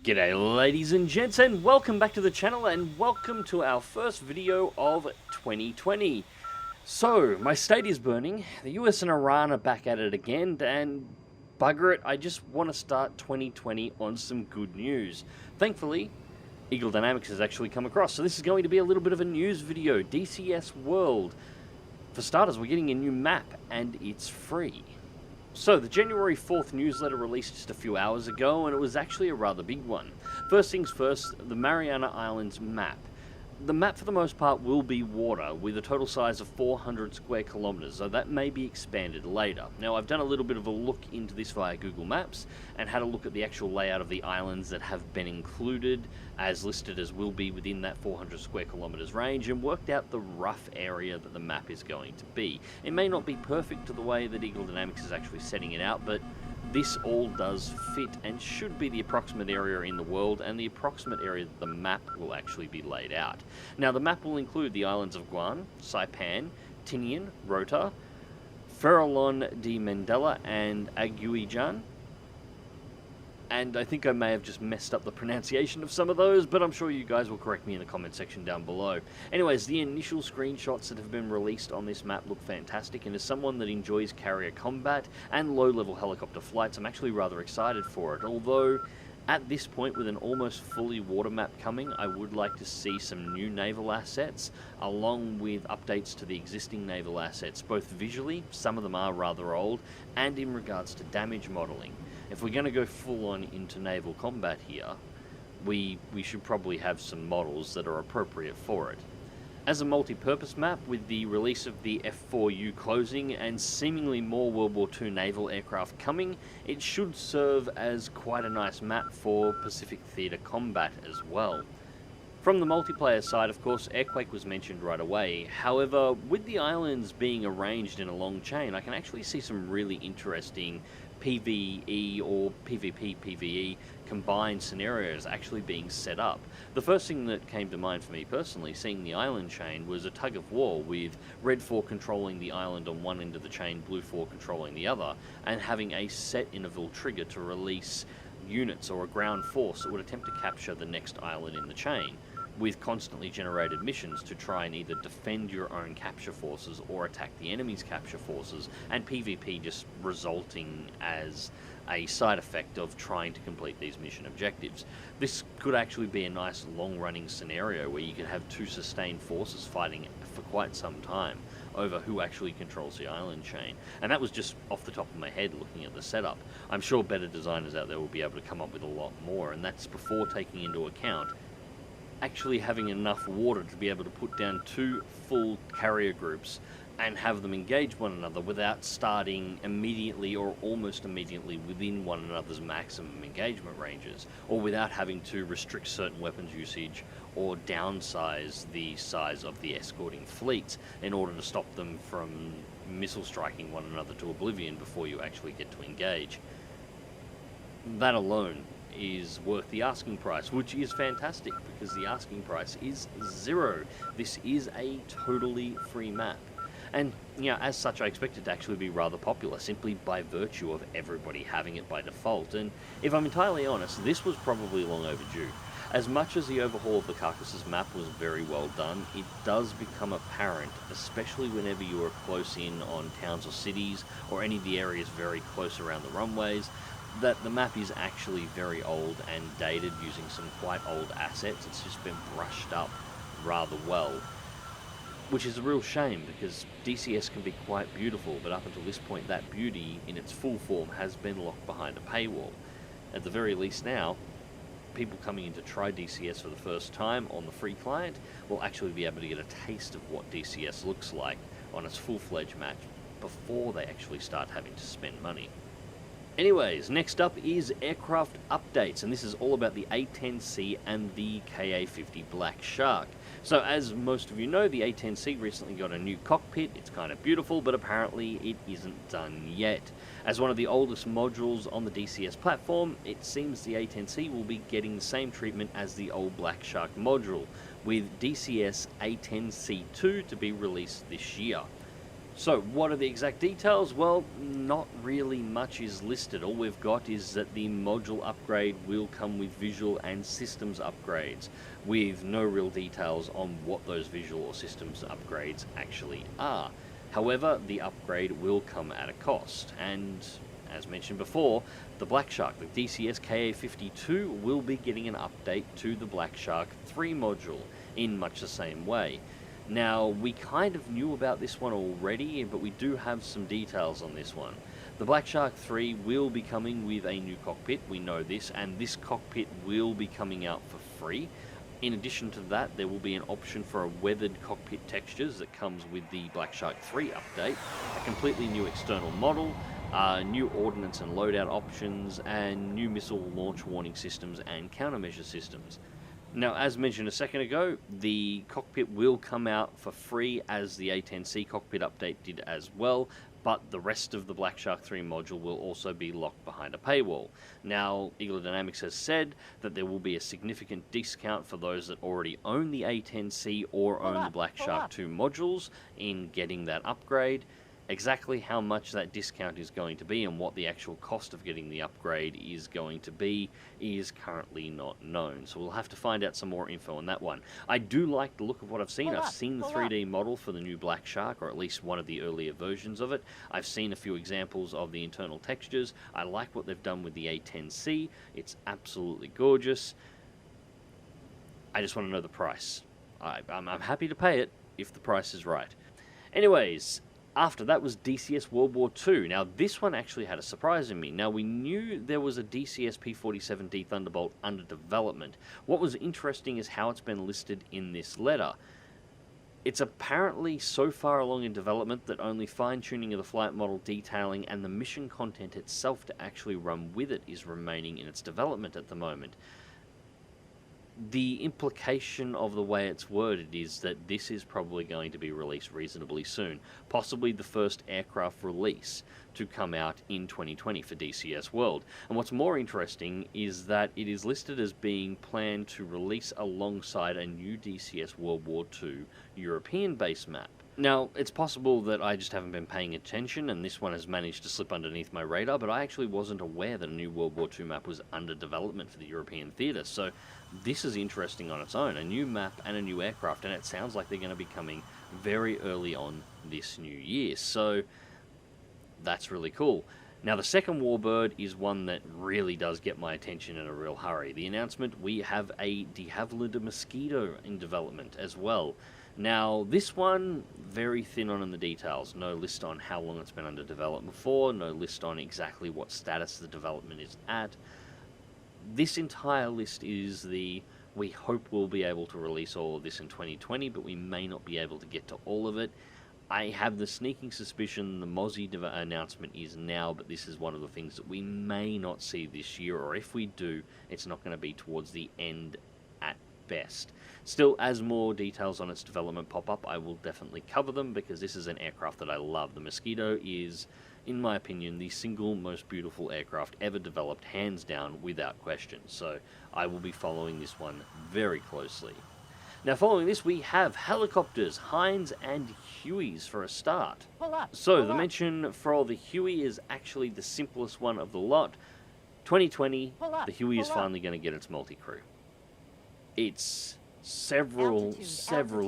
G'day ladies and gents, and welcome back to the channel, and welcome to our first video of 2020. So, my state is burning, the US and Iran are back at it again, and bugger it, I just want to start 2020 on some good news. Thankfully, Eagle Dynamics has actually come across, so this is going to be a little bit of a news video. DCS World. For starters, we're getting a new map, and it's free. So, the January 4th newsletter released just a few hours ago, and it was actually a rather big one. First things first, the Mariana Islands map. The map, for the most part, will be water, with a total size of 400 square kilometers, so that may be expanded later. Now, I've done a little bit of a look into this via Google Maps, and had a look at the actual layout of the islands that have been included, as listed as will be within that 400 square kilometers range, and worked out the rough area that the map is going to be. It may not be perfect to the way that Eagle Dynamics is actually setting it out, but this all does fit and should be the approximate area in the world, and the approximate area that the map will actually be laid out. Now, the map will include the islands of Guam, Saipan, Tinian, Rota, Farallon de Mandela, and Aguijan. And I think I may have just messed up the pronunciation of some of those, but I'm sure you guys will correct me in the comment section down below. Anyways, the initial screenshots that have been released on this map look fantastic, and as someone that enjoys carrier combat and low-level helicopter flights, I'm actually rather excited for it. Although, at this point, with an almost fully water map coming, I would like to see some new naval assets, along with updates to the existing naval assets, both visually, some of them are rather old, and in regards to damage modeling. If we're going to go full-on into naval combat here, we should probably have some models that are appropriate for it. As a multi-purpose map, with the release of the F4U closing and seemingly more World War II naval aircraft coming, it should serve as quite a nice map for Pacific Theatre combat as well. From the multiplayer side, of course, Airquake was mentioned right away. However, with the islands being arranged in a long chain, I can actually see some really interesting PvE or PvP-PvE combined scenarios actually being set up. The first thing that came to mind for me personally, seeing the island chain, was a tug of war with Red 4 controlling the island on one end of the chain, Blue 4 controlling the other, and having a set interval trigger to release units or a ground force that would attempt to capture the next island in the chain, with constantly generated missions to try and either defend your own capture forces or attack the enemy's capture forces, and PvP just resulting as a side effect of trying to complete these mission objectives. This could actually be a nice long-running scenario where you could have two sustained forces fighting for quite some time over who actually controls the island chain. And that was just off the top of my head looking at the setup. I'm sure better designers out there will be able to come up with a lot more, and that's before taking into account actually having enough water to be able to put down two full carrier groups and have them engage one another without starting immediately or almost immediately within one another's maximum engagement ranges, or without having to restrict certain weapons usage or downsize the size of the escorting fleets in order to stop them from missile striking one another to oblivion before you actually get to engage. That alone is worth the asking price, which is fantastic because the asking price is $0. This is a totally free map. And, you know, as such, I expect it to actually be rather popular simply by virtue of everybody having it by default. And if I'm entirely honest, this was probably long overdue. As much as the overhaul of the Carcasses map was very well done, it does become apparent, especially whenever you are close in on towns or cities, or any of the areas very close around the runways, that the map is actually very old and dated, using some quite old assets. It's just been brushed up rather well, which is a real shame because DCS can be quite beautiful, but up until this point that beauty in its full form has been locked behind a paywall. At the very least now, people coming in to try DCS for the first time on the free client will actually be able to get a taste of what DCS looks like on its full-fledged match before they actually start having to spend money. Anyways, next up is aircraft updates, and this is all about the A10C and the KA-50 Black Shark. So as most of you know, the A10C recently got a new cockpit. It's kind of beautiful, but apparently it isn't done yet. As one of the oldest modules on the DCS platform, it seems the A10C will be getting the same treatment as the old Black Shark module, with DCS A10C2 to be released this year. So, what are the exact details? Well, not really much is listed. All we've got is that the module upgrade will come with visual and systems upgrades, with no real details on what those visual or systems upgrades actually are. However, the upgrade will come at a cost, and as mentioned before, the Black Shark, the DCS KA52, will be getting an update to the Black Shark 3 module in much the same way. Now, we kind of knew about this one already, but we do have some details on this one. The Black Shark 3 will be coming with a new cockpit, we know this, and this cockpit will be coming out for free. In addition to that, there will be an option for a weathered cockpit textures that comes with the Black Shark 3 update, a completely new external model, new ordnance and loadout options, and new missile launch warning systems and countermeasure systems. Now, as mentioned a second ago, the cockpit will come out for free as the A10C cockpit update did as well, but the rest of the Black Shark 3 module will also be locked behind a paywall. Now, Eagle Dynamics has said that there will be a significant discount for those that already own the A10C or own the Black Shark 2 modules in getting that upgrade. Exactly how much that discount is going to be and what the actual cost of getting the upgrade is going to be is currently not known. So we'll have to find out some more info on that one. I do like the look of what I've seen. I've seen the 3D model for the new Black Shark, or at least one of the earlier versions of it. I've seen a few examples of the internal textures. I like what they've done with the A10C. It's absolutely gorgeous. I just want to know the price. I'm happy to pay it if the price is right. Anyways, after that was DCS World War II. Now, this one actually had a surprise in me. Now, we knew there was a DCS P-47D Thunderbolt under development. What was interesting is how it's been listed in this letter. It's apparently so far along in development that only fine-tuning of the flight model detailing and the mission content itself to actually run with it is remaining in its development at the moment. The implication of the way it's worded is that this is probably going to be released reasonably soon, possibly the first aircraft release to come out in 2020 for DCS World. And what's more interesting is that it is listed as being planned to release alongside a new DCS World War II European base map. Now, it's possible that I just haven't been paying attention and this one has managed to slip underneath my radar, but I actually wasn't aware that a new World War II map was under development for the European theatre, so this is interesting on its own. A new map and a new aircraft, and it sounds like they're going to be coming very early on this new year, so that's really cool. Now, the second Warbird is one that really does get my attention in a real hurry. The announcement, we have a de Havilland Mosquito in development as well. Now, this one, very thin on in the details. No list on how long it's been under development for, no list on exactly what status the development is at. This entire list is the, we hope we'll be able to release all of this in 2020, but we may not be able to get to all of it. I have the sneaking suspicion the Mozzie announcement is now, but this is one of the things that we may not see this year, or if we do, it's not going to be towards the end at best. Still, as more details on its development pop up, I will definitely cover them, because this is an aircraft that I love. The Mosquito is, in my opinion, the single most beautiful aircraft ever developed, hands down, without question. So I will be following this one very closely. Now, following this, we have helicopters, Hinds and Hueys for a start. So the mention for the Huey is actually the simplest one of the lot. 2020, the Huey is finally going to get its multi-crew. It's several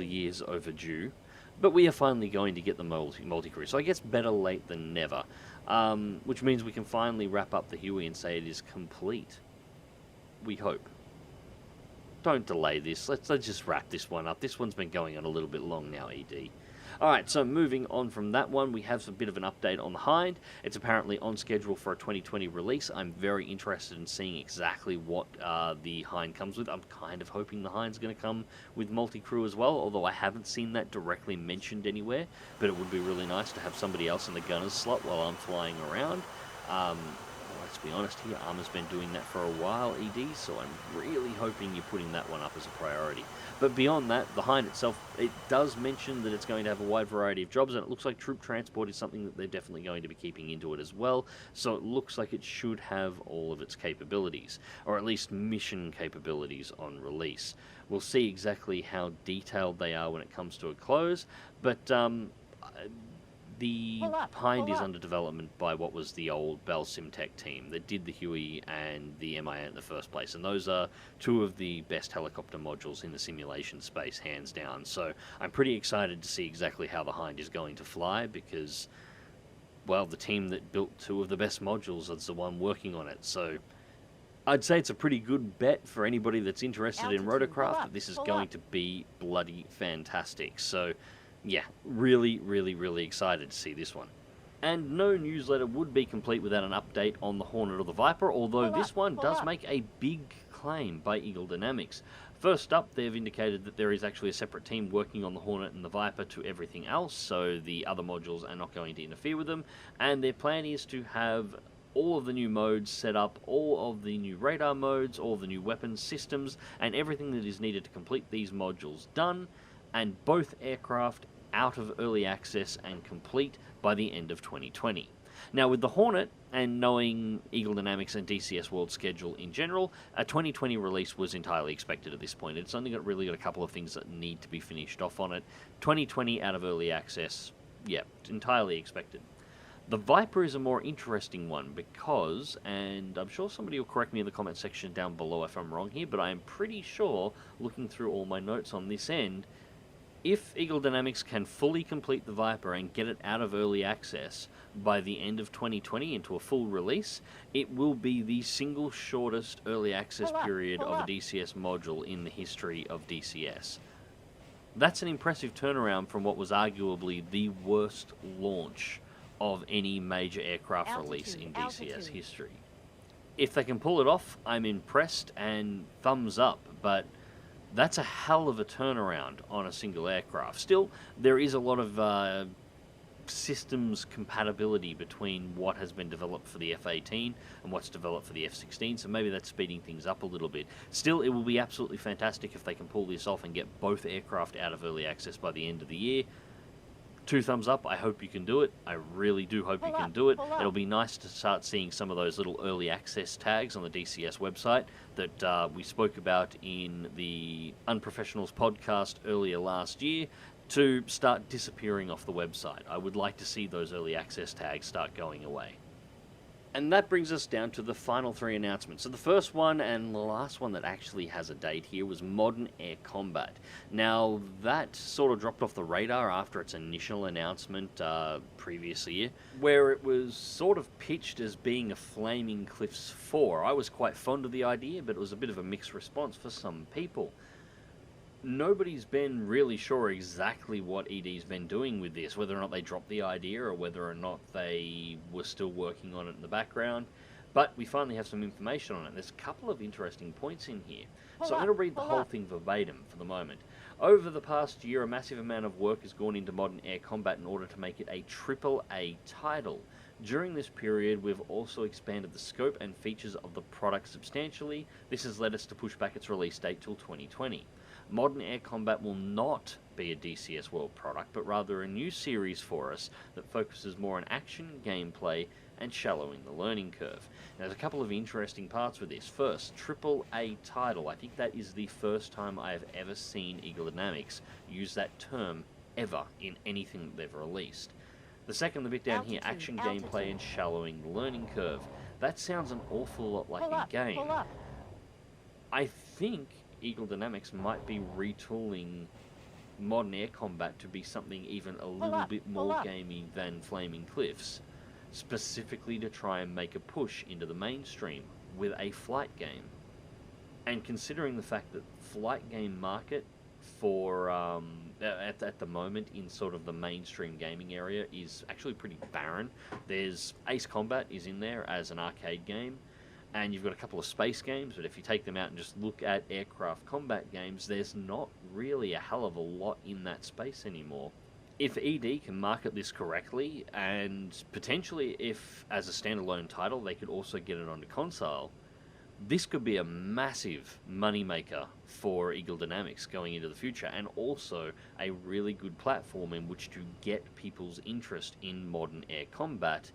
years overdue, but we are finally going to get the multi-crew. So I guess better late than never, which means we can finally wrap up the Huey and say it is complete. We hope. Don't delay this. Let's just wrap this one up. This one's been going on a little bit long now, ED. Alright, so moving on from that one, we have a bit of an update on the Hind. It's apparently on schedule for a 2020 release. I'm very interested in seeing exactly what the Hind comes with. I'm kind of hoping the Hind's going to come with multi-crew as well, although I haven't seen that directly mentioned anywhere. But it would be really nice to have somebody else in the gunner's slot while I'm flying around. Let's be honest here, Armour's been doing that for a while, ED, so I'm really hoping you're putting that one up as a priority. But beyond that, the Hind itself, it does mention that it's going to have a wide variety of jobs, and it looks like troop transport is something that they're definitely going to be keeping into it as well, so it looks like it should have all of its capabilities, or at least mission capabilities on release. We'll see exactly how detailed they are when it comes to a close, but The Hind is under development by what was the old Bell Simtech team that did the Huey and the MIA in the first place, and those are two of the best helicopter modules in the simulation space, hands down. So I'm pretty excited to see exactly how the Hind is going to fly, because, well, the team that built two of the best modules is the one working on it. So I'd say it's a pretty good bet for anybody that's interested in rotorcraft that this is going to be bloody fantastic. So yeah, really, really, really excited to see this one. And no newsletter would be complete without an update on the Hornet or the Viper, although this one does make a big claim by Eagle Dynamics. First up, they've indicated that there is actually a separate team working on the Hornet and the Viper to everything else, so the other modules are not going to interfere with them, and their plan is to have all of the new modes set up, all of the new radar modes, all of the new weapons systems, and everything that is needed to complete these modules done, and both aircraft out of early access and complete by the end of 2020. Now, with the Hornet, and knowing Eagle Dynamics and DCS World schedule in general, a 2020 release was entirely expected at this point. It's only really got a couple of things that need to be finished off on it. 2020 out of early access, yeah, entirely expected. The Viper is a more interesting one because, and I'm sure somebody will correct me in the comment section down below if I'm wrong here, but I am pretty sure, looking through all my notes on this end, if Eagle Dynamics can fully complete the Viper and get it out of early access by the end of 2020 into a full release, it will be the single shortest early access period of a DCS module in the history of DCS. That's an impressive turnaround from what was arguably the worst launch of any major aircraft release in DCS history. If they can pull it off, I'm impressed and thumbs up, but that's a hell of a turnaround on a single aircraft. Still, there is a lot of systems compatibility between what has been developed for the F-18 and what's developed for the F-16, so maybe that's speeding things up a little bit. Still, it will be absolutely fantastic if they can pull this off and get both aircraft out of early access by the end of the year. 2 thumbs up. I hope you can do it. I really do hope you can do it. It'll be nice to start seeing some of those little early access tags on the DCS website that we spoke about in the Unprofessionals podcast earlier last year to start disappearing off the website. I would like to see those early access tags start going away. And that brings us down to the final 3 announcements. So the first one and the last one that actually has a date here was Modern Air Combat. Now, that sort of dropped off the radar after its initial announcement previous year, where it was sort of pitched as being a Flaming Cliffs 4. I was quite fond of the idea, but it was a bit of a mixed response for some people. Nobody's been really sure exactly what ED's been doing with this, whether or not they dropped the idea or whether or not they were still working on it in the background. But we finally have some information on it. There's a couple of interesting points in here. So I'm going to read the whole thing verbatim for the moment. Over the past year, a massive amount of work has gone into Modern Air Combat in order to make it a AAA title. During this period, we've also expanded the scope and features of the product substantially. This has led us to push back its release date till 2020. Modern Air Combat will not be a DCS World product, but rather a new series for us that focuses more on action, gameplay, and shallowing the learning curve. Now, there's a couple of interesting parts with this. First, AAA title. I think that is the first time I have ever seen Eagle Dynamics use that term ever in anything that they've released. The second, the bit down here, action, gameplay, and shallowing the learning curve. That sounds an awful lot like a game. I think Eagle Dynamics might be retooling Modern Air Combat to be something even a little bit more gamey than Flaming Cliffs, specifically to try and make a push into the mainstream with a flight game. And considering the fact that flight game market for at the moment in sort of the mainstream gaming area is actually pretty barren. There's Ace Combat is in there as an arcade game, and you've got a couple of space games, but if you take them out and just look at aircraft combat games, there's not really a hell of a lot in that space anymore. If ED can market this correctly, and potentially if as a standalone title they could also get it onto console, this could be a massive moneymaker for Eagle Dynamics going into the future, and also a really good platform in which to get people's interest in Modern Air Combat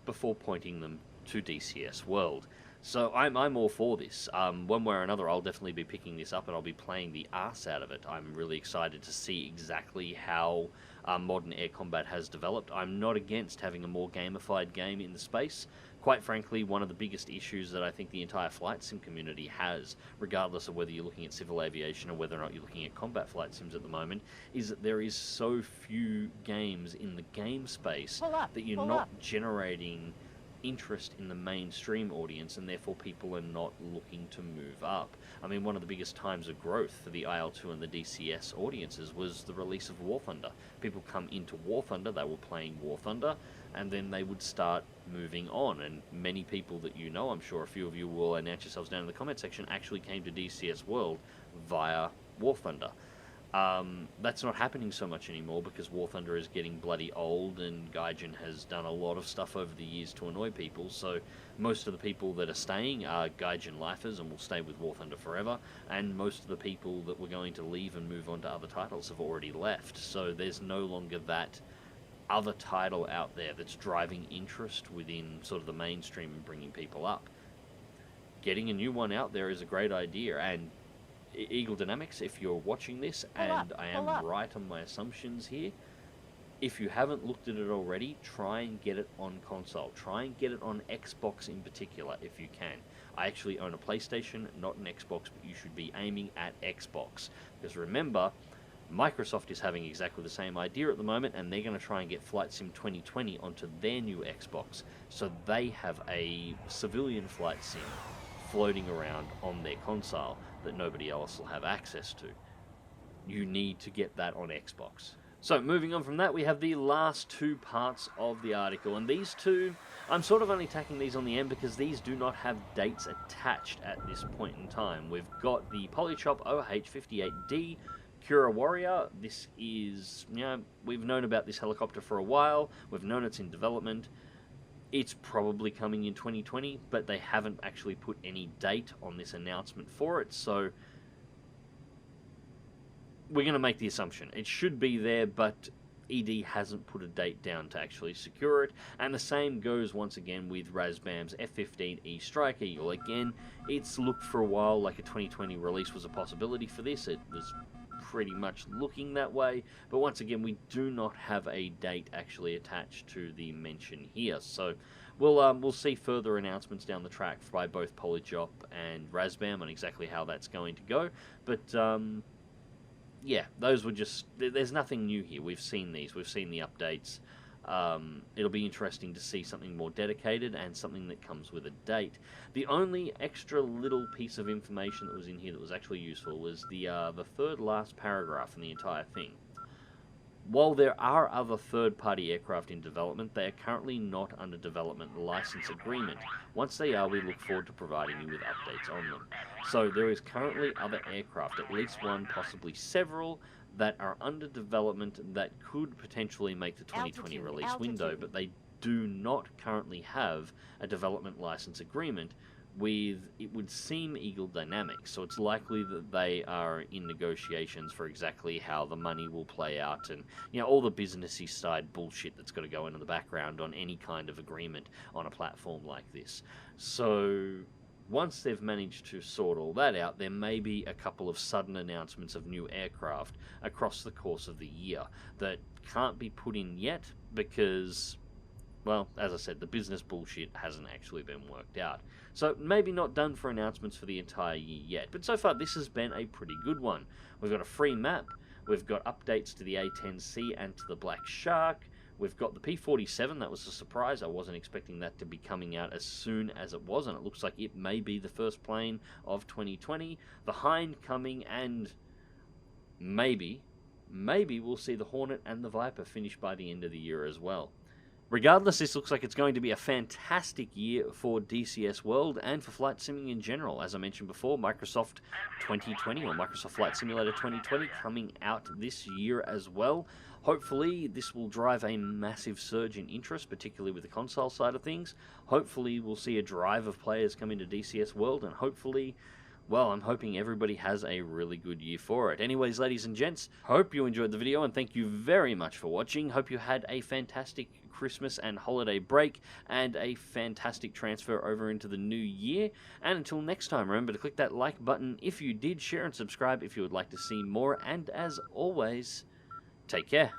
before pointing them to DCS World. So I'm all for this. One way or another, I'll definitely be picking this up and I'll be playing the arse out of it. I'm really excited to see exactly how modern air combat has developed. I'm not against having a more gamified game in the space. Quite frankly, one of the biggest issues that I think the entire flight sim community has, regardless of whether you're looking at civil aviation or whether or not you're looking at combat flight sims at the moment, is that there is so few games in the game space that you're not generating interest in the mainstream audience, and therefore people are not looking to move up. I mean, one of the biggest times of growth for the IL-2 and the DCS audiences was the release of War Thunder. People come into War Thunder, they were playing War Thunder, and then they would start moving on, and many people that you know, I'm sure a few of you will announce yourselves down in the comment section, actually came to DCS World via War Thunder. That's not happening so much anymore because War Thunder is getting bloody old, and Gaijin has done a lot of stuff over the years to annoy people, so most of the people that are staying are Gaijin lifers and will stay with War Thunder forever, and most of the people that were going to leave and move on to other titles have already left, so there's no longer that other title out there that's driving interest within sort of the mainstream and bringing people up. Getting a new one out there is a great idea, and Eagle Dynamics, if you're watching this, and I am right on my assumptions here, if you haven't looked at it already, try and get it on console. Try and get it on Xbox in particular, if you can. I actually own a PlayStation, not an Xbox, but you should be aiming at Xbox. Because remember, Microsoft is having exactly the same idea at the moment, and they're going to try and get Flight Sim 2020 onto their new Xbox. So they have a civilian flight sim floating around on their console that nobody else will have access to. You need to get that on Xbox. So moving on from that, we have the last two parts of the article, and these two, I'm sort of only tacking these on the end because these do not have dates attached at this point in time. We've got the Polychop OH-58D Cura Warrior. This is, you know, we've known about this helicopter for a while, we've known it's in development. It's probably coming in 2020, but they haven't actually put any date on this announcement for it, so we're going to make the assumption it should be there, but ED hasn't put a date down to actually secure it. And the same goes once again with Razbam's F-15E Strike Eagle. Again, it's looked for a while like a 2020 release was a possibility for this. It was pretty much looking that way, but once again, we do not have a date actually attached to the mention here. So we'll see further announcements down the track by both Polychop and Razbam on exactly how that's going to go. But yeah, those were just, there's nothing new here. We've seen these, we've seen the updates. It'll be interesting to see something more dedicated and something that comes with a date. The only extra little piece of information that was in here that was actually useful was the third last paragraph in the entire thing. While there are other third-party aircraft in development, they are currently not under development license agreement. Once they are, we look forward to providing you with updates on them. So there is currently other aircraft, at least one, possibly several, that are under development that could potentially make the 2020 release window, but they do not currently have a development license agreement with, it would seem, Eagle Dynamics. So it's likely that they are in negotiations for exactly how the money will play out, and, you know, all the businessy side bullshit that's got to go into the background on any kind of agreement on a platform like this. So once they've managed to sort all that out, there may be a couple of sudden announcements of new aircraft across the course of the year that can't be put in yet because, well, as I said, the business bullshit hasn't actually been worked out. So maybe not done for announcements for the entire year yet, but so far this has been a pretty good one. We've got a free map, we've got updates to the A10C and to the Black Shark, we've got the P-47, that was a surprise. I wasn't expecting that to be coming out as soon as it was, and it looks like it may be the first plane of 2020. The Hind coming, and maybe we'll see the Hornet and the Viper finish by the end of the year as well. Regardless, this looks like it's going to be a fantastic year for DCS World and for flight simming in general. As I mentioned before, Microsoft 2020 or Microsoft Flight Simulator 2020 coming out this year as well. Hopefully, this will drive a massive surge in interest, particularly with the console side of things. Hopefully, we'll see a drive of players come into DCS World, and hopefully, well, I'm hoping everybody has a really good year for it. Anyways, ladies and gents, hope you enjoyed the video, and thank you very much for watching. Hope you had a fantastic Christmas and holiday break and a fantastic transfer over into the new year. And until next time, remember to click that like button if you did, share and subscribe if you would like to see more, and as always, take care.